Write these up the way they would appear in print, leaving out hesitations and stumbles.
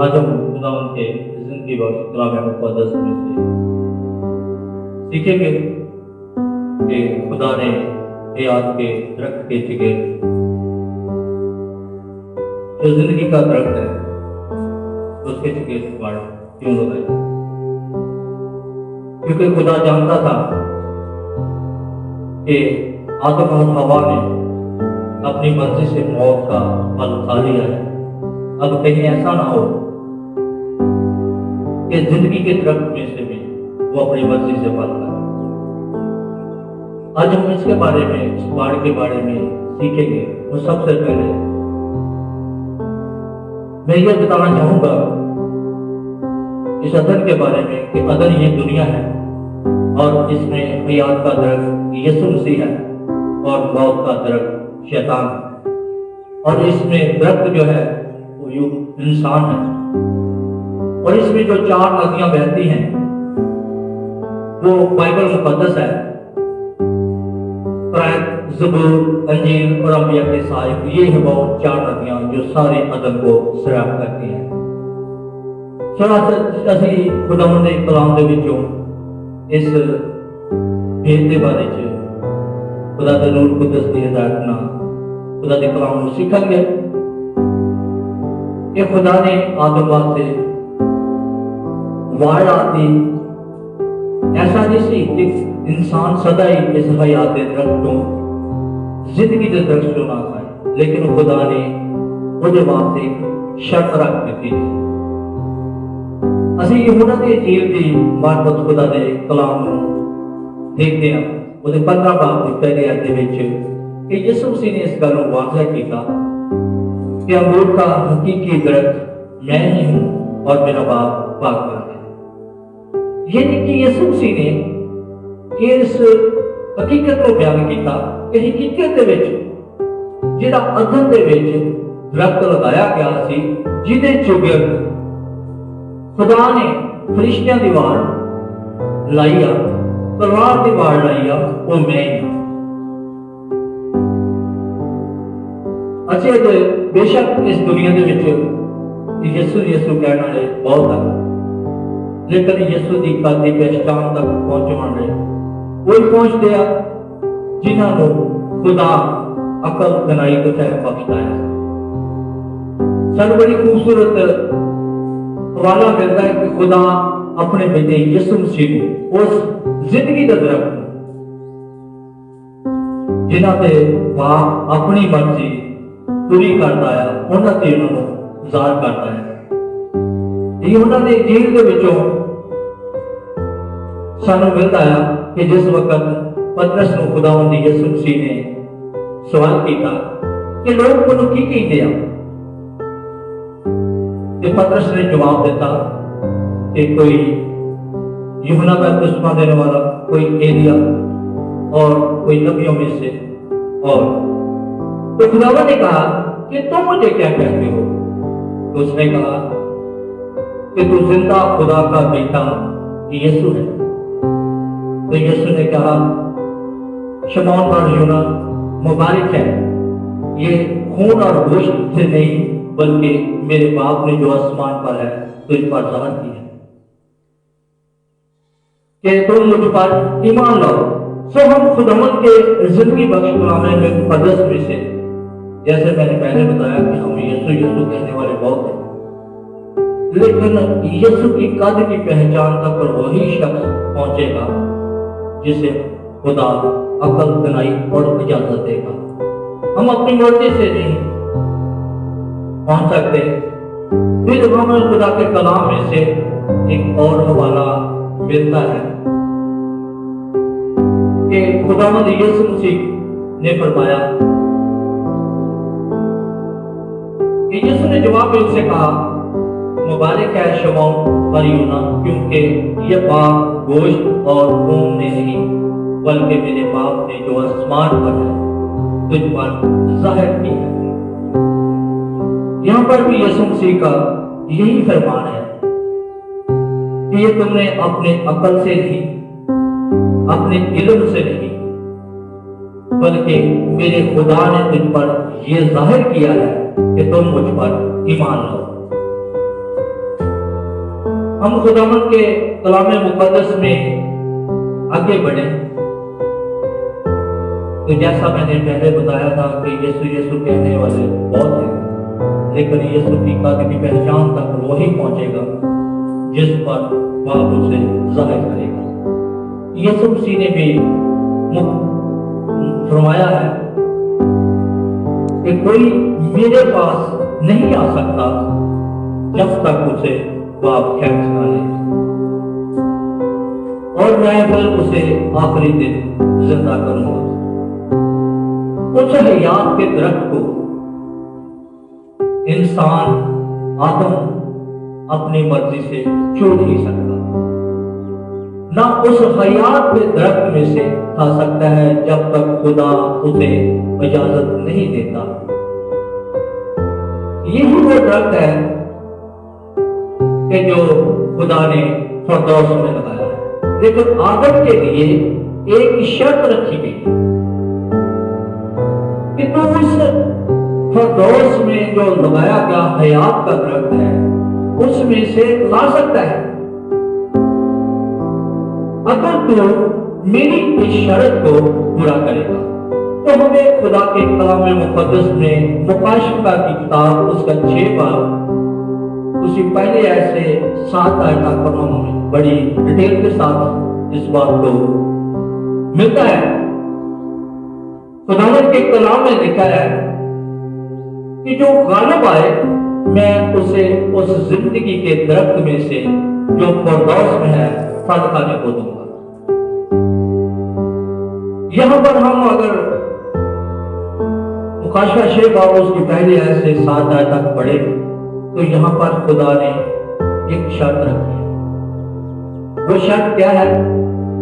آج ہم خداوند کے زندگی بخش کلام مقدس میں سے سیکھیں گے کہ خدا نے حیات کے درخت کے جگہ جو زندگی کا درخت ہے اس کے جگہ پاڑ کیوں لگائے، کیونکہ خدا جانتا تھا کہ آدم اور حوا نے اپنی مرضی سے موت کا پھل کھا لیا ہے۔ اب کہیں ایسا نہ ہو کہ زندگی کے درخت میں سے بھی وہ اپنی مرضی سے پھل کھائے۔ آج ہم اس کے بارے میں، اس باڑ کے بارے میں سیکھیں گے۔ وہ سب سے پہلے میں یہ بتانا چاہوں گا اس عدن کے بارے میں کہ عدن یہ دنیا ہے اور اس میں حیات کا درخت یسوع مسیح ہے اور موت کا درخت شیطان ہے، اور اس میں درخت جو ہے وہ انسان ہے، اور اس میں جو 4 ندیاں بہتی ہیں وہ بائبل مقدس ہے، قرآن، زبور، انجیل اور انبیاء کے صحائف۔ یہ ہے وہ 4 ندیاں جو سارے عدن کو سیراب کرتی ہیں۔ اسی خداوند نے کلام دے وچوں اس بھید دے بارے چ خدا دے روح القدس دی ہدایت نال خدا دے کلام نوں سیکھن گے کہ خدا نے آدم واسطے وعد آتی ایسا جیسی کہ انسان سدا ہی اس حیات دے درخت کو، زندگی دے درخت کو نہ کھائے، لیکن خدا نے وہ واسطے ایک شرط رکھ دی۔ اسی یوحنا دی انجیل دی معرفت خدا دے کلام نوں دیکھتے ہیں، وہ 15 باب دی پہلی آیت دے وچ کہ یسوع مسیح نے اس گل نوں واضح کیتا کہ انگور کا حقیقی درخت میں ہی ہوں اور میرا باپ باغبان ہے۔ یعنی کہ یسوع مسیح نے اس حقیقت کو بیان کیتا کہ حقیقت دے وچ جہاں عدن دے وچ درخت لگایا گیا سی، جہدے چگڑ خدا نے فرشتیاں دی واڑ لائی آ، تلوار دی واڑ لائی آ، وہ میں ہی ہوں۔ اچھے بے شک اس دنیا دے وچ یسوع کہنا ہے بہت ہے، لیکن یسوع دی قدی پہچان تک پہنچن والے وہی پہنچتے ہیں جنہاں نوں خدا عقل دانائی تو فہم بخشتا ہے۔ سانوں بڑی خوبصورت حوالہ ملتا ہے کہ خدا اپنے بیٹے یسوع مسیح کو اس زندگی کا درخت جنہاں تے باپ اپنی مرضی پوری کرتا ہے، انہاں تے انہاں نوں ظاہر کرتا ہے۔ یہ انہاں دے انجیل دے وچوں سانوں ملتا ہے کہ جس وقت پترس نوں خداوند یسوع مسیح نے سوال کیتا کہ لوگ انہوں کی کہندے ہیں، کہ پترس نے جواب دیتا کہ کوئی یوحنا بپتسمہ دینے والا، کوئی ایلیا اور کوئی نبیوں میں سے اور۔ تو خداوند نے کہا کہ تم مجھے کیا کہتے ہو؟ تو اس نے کہا کہ تو زندہ خدا کا بیٹا یسوع ہے۔ تو یسوع نے کہا شمعون بن یونا مبارک ہے، یہ خون اور گوشت سے نہیں بلکہ میرے باپ نے جو آسمان پر ہے تجھ پر ظاہر کی ہے کہ تم مجھ پر ایمان لاؤ۔ سو ہم خداوند کے زندگی بخش کلام مقدس میں سے، جیسے میں نے پہلے بتایا کہ ہم یسوع کہنے والے بہت ہیں، لیکن یسوع کی قد کی پہچان تک پر وہی شخص پہنچے گا جسے خدا عقل دانائی اور اجازت دے گا۔ ہم اپنی مرضی سے نہیں پہنچ سکتے۔ پھر ہمیں خدا کے کلام میں سے ایک اور حوالہ ملتا ہے کہ خداوند یسوع مسیح نے فرمایا کہ یسوع نے جواب میں اس سے کہا مبارک ہے شمعون بن یونا، کیونکہ یہ بات گوشت اور خون نے نہیں بلکہ میرے باپ نے جو آسمان پر ہے تجھ پر ظاہر کی ہے۔ یہاں پر بھی یسوع مسیح کا یہی فرمان ہے کہ یہ تم نے اپنے عقل سے نہیں، اپنے علم سے نہیں، بلکہ میرے خدا نے تجھ پر یہ ظاہر کیا ہے کہ تم مجھ پر ایمان لاؤ۔ ہم خداوند کے کلام مقدس میں آگے بڑھے تو جیسا میں نے پہلے بتایا تھا کہ یسوع کہنے والے بہت ہیں، لیکن یسوع کی قد کی پہچان تک وہی پہنچے گا جس پر باپ اسے ظاہر کرے گا۔ یسوع مسیح نے بھی فرمایا ہے کہ کوئی میرے پاس نہیں آ سکتا جب تک اسے باپ کھینچ نہ لے، اور میں پھر اسے آخری دن زندہ کروں گا۔ اس حیات کے درخت کو انسان آدم اپنی مرضی سے چھوڑ نہیں سکتا، نہ اس حیات کے درخت میں سے کھا سکتا ہے جب تک خدا اسے اجازت نہیں دیتا۔ یہی وہ درخت ہے کہ جو خدا نے فردوس میں لگایا ہے، لیکن آدم کے لیے ایک شرط رکھی گئی کہ تو اس فردوس میں جو لگایا گیا حیات کا درخت ہے اس میں سے کھا سکتا ہے اگر تو میری اس شرط کو پورا کرے گا۔ تو ہمیں خدا کے کلام مقدس میں مکاشفہ کی کتاب اس کا 6 باب اسی پہلے ایسے 7 آیت تک ہمیں بڑی ڈیٹیل کے ساتھ اس بات کو ملتا ہے۔ خداوند کے کلام میں لکھا ہے کہ جو غالب آئے میں اسے اس زندگی کے درخت میں سے جو فردوس میں ہے پھل کھانے کو دوں گا۔ یہاں پر ہم اگر مکاشفہ 6 باب اس کی پہلی آیت سے 7 آیت تک پڑھے تو یہاں پر خدا نے ایک شرط رکھی ہے۔ وہ شرط کیا ہے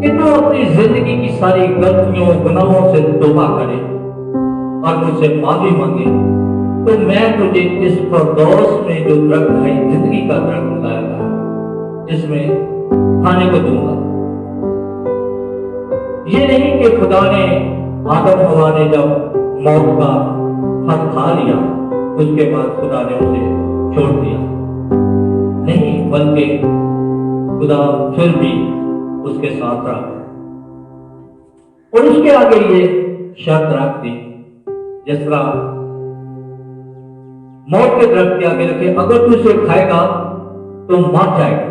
کہ تو اپنی زندگی کی ساری غلطیوں گناہوں سے توبہ کرے اور مجھ سے معافی مانگے تو میں تجھے اس فردوس میں جو درخت ہے زندگی کا درخت لگایا گا اس میں کھانے کو دوں گا۔ یہ نہیں کہ خدا نے آدم حوا نے جب موت کا پھل کھا لیا اس کے بعد خدا نے اسے چھوڑ دیا، نہیں، بلکہ خدا پھر بھی اس کے ساتھ رہا اور اس کے آگے یہ شرط رکھ دی، جس طرح موت کے درخت کے آگے رکھے اگر تو اسے کھائے گا تو مر جائے گا،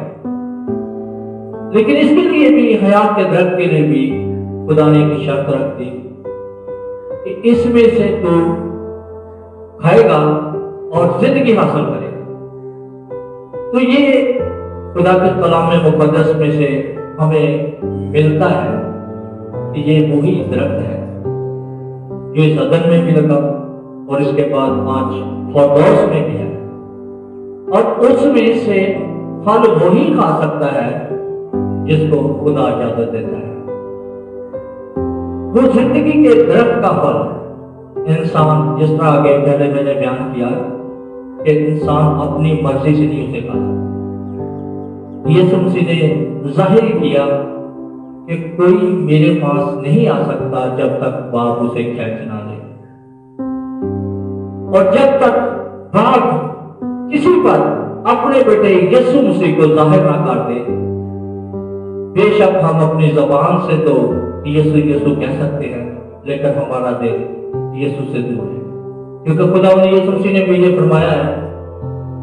لیکن اس کے لیے بھی حیات کے درخت کے لیے بھی خدا نے ایک شرط رکھ دی کہ اس میں سے تو کھائے گا اور زندگی حاصل کرے گا۔ تو یہ خدا کے کلام مقدس میں سے ہمیں ملتا ہے کہ یہ وہی درخت ہے جو اس عدن میں بھی لگا اور اس کے بعد آج فردوس میں بھی ہے، اور اس میں سے پھل وہی کھا سکتا ہے جس کو خدا اجازت دیتا ہے۔ وہ زندگی کے درخت کا پھل انسان، جس طرح آگے پہلے میں نے بیان کیا کہ انسان اپنی مرضی سے نہیں اسے کھا سکتا۔ یسوع مسیح نے ظاہر کیا کہ کوئی میرے پاس نہیں آ سکتا جب تک باپ اسے کھینچ نہ لے، اور جب تک باپ کسی پر اپنے بیٹے یسوع مسیح کو ظاہر نہ کر دے، بے شک ہم اپنی زبان سے تو یسوع یسوع کہہ سکتے ہیں لیکن ہمارا دل یسوع سے دور ہے، کیونکہ خدا نے یسوع مسیح نے بھی یہ فرمایا ہے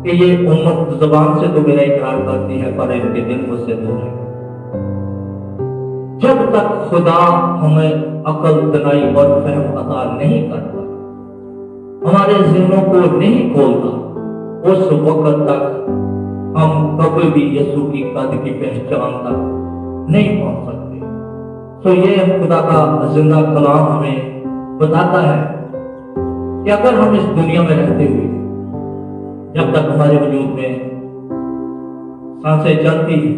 کہ یہ امت زبان سے تو میرا اقرار کرتی ہے پر ان کے دل مجھ سے دور ہے۔ جب تک خدا ہمیں عقل، دانائی اور فہم عطا نہیں کرتا، ہمارے ذہنوں کو نہیں کھولتا، اس وقت تک ہم کبھی بھی یسوع کی قد کی پہچان تک نہیں پہنچ سکتے۔ تو یہ خدا کا زندہ کلام ہمیں بتاتا ہے کہ اگر ہم اس دنیا میں رہتے ہوئے جب تک ہمارے وجود میں سانسیں چلتی ہیں،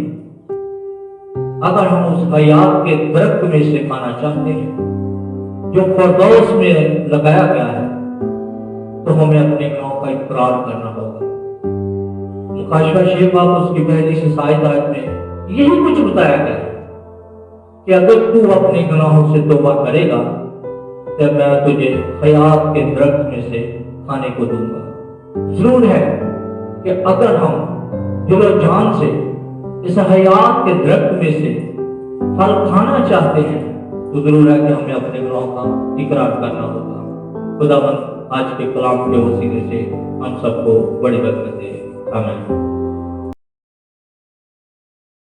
اگر ہم اس حیات کے درخت میں سے کھانا چاہتے ہیں جو فردوس میں لگایا گیا ہے، تو ہمیں اپنے گناہوں کا اقرار کرنا ہوگا۔ مکاشفہ 6 باب اس کی پہلی سے 7 آیت میں یہی کچھ بتایا گیا ہے کہ اگر تو اپنے گناہوں سے توبہ کرے گا تو میں تجھے حیات کے درخت میں سے کھانے کو دوں گا۔ ضرور ہے کہ اگر ہم دل و جان سے اس حیات کے درخت میں سے پھل کھانا چاہتے ہیں تو ضرور ہے کہ ہمیں اپنے گناہوں کا اقرار کرنا ہوگا۔ خداوند آج کے کلام کے وسیلے سے ہم سب کو بڑی برکت دے، آمین۔